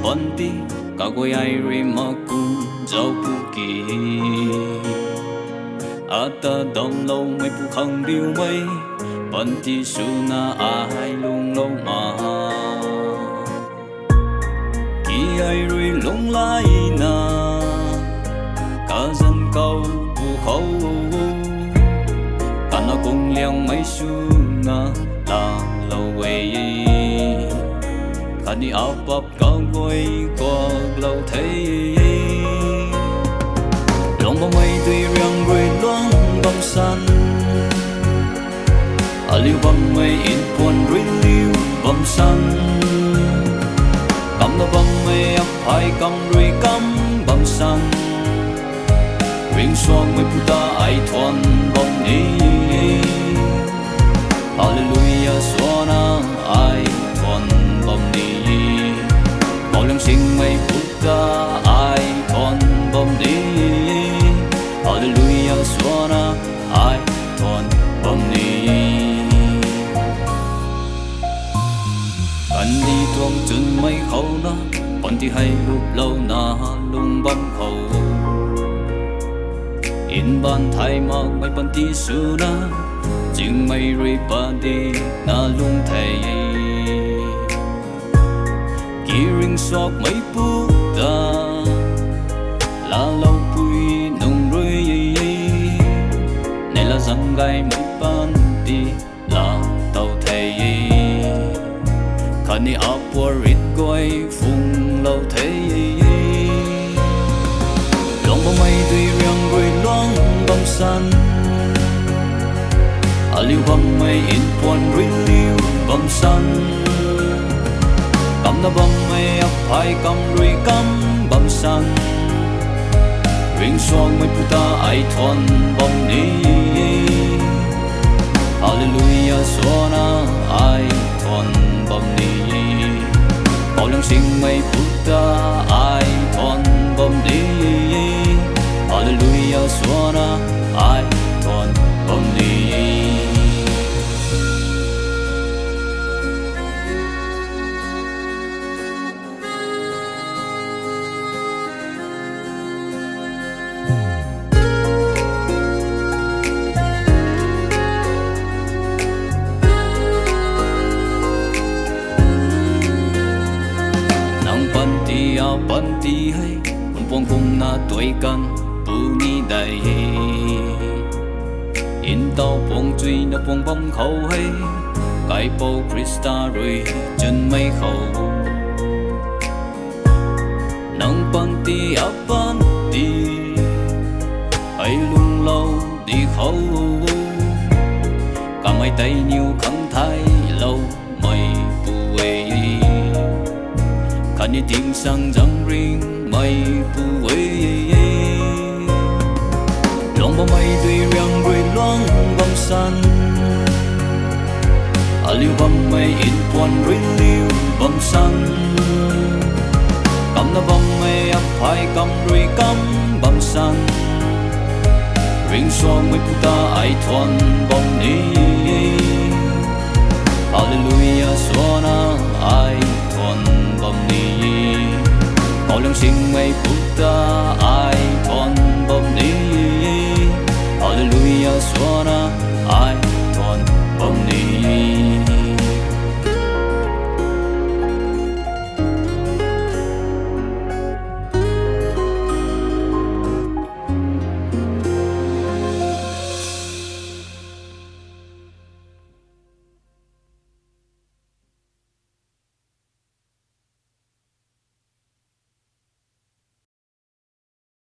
banti kagoy ay rimaku dấu pu kỳ ata dom lâu mấy pu khang điêu mấy banti suna ai lung lâu mà kỳ ai ri lung lai na cả dân câu pu khâu cả nó cùng liang mấy suna là lâu về khani áo bắp cao quay qua lâu thấy lòng bóng mây tuy riêng rồi loáng bóng xanh liu bóng mây in buồn rồi liu bóng xanh cầm nó bóng mây ấp hai cầm rồi cầm bóng xanh riêng xoang mây puta ai Thuan Bamni Hallelujah suona ai Thuan Bamni bao lăng sinh mây puta ai Thuan Bamni Hallelujah suona ai Thuan Bamni cần đi tuông chân mây khâu na còn thì hay lúc lâu na lung băng khâu in ban thay mặc mây ban tí su na chừng mây rơi ban đi na lung thầy kỳ ring sọc mây pu ta là lâu bụi nồng rơi này là răng gai mây ban đi là tàu thầy khani áp qua rít quay phùng lâu thầy lòng bóng mây tuy riêng rồi loáng bóng xanh liu bóng mây in buồn rồi liu bóng xanh cầm nó bóng mây ấp hai cầm rồi cầm bóng xanh riêng xoang mây puta ai Thuan Bamni Hallelujah suona ai Thuan Bamni bao lăng sinh mây puta ai Thuan Bamni Hallelujah suona ai Thuan Bamni banti hay un pong kum na tuổi kan pu ni dai in tao pong chui na pong bong khâu hay cái po Krista rồi chân mây khâu nang banti ap banti ai lung lâu đi khâu cả mấy tay nhiều khăng thái lâu mây pu về khani tiếng sang răng riêng mây pu ấy lòng bóng mây tuy riêng rồi loáng bóng xanh liu bóng mây in buồn rồi liu bóng xanh cầm nó bóng mây ấp hai cầm rồi cầm bóng xanh riêng xoang mây puta ai Thuan Bamni Hallelujah suona ai Thuan Bamni bao lăng sinh mây puta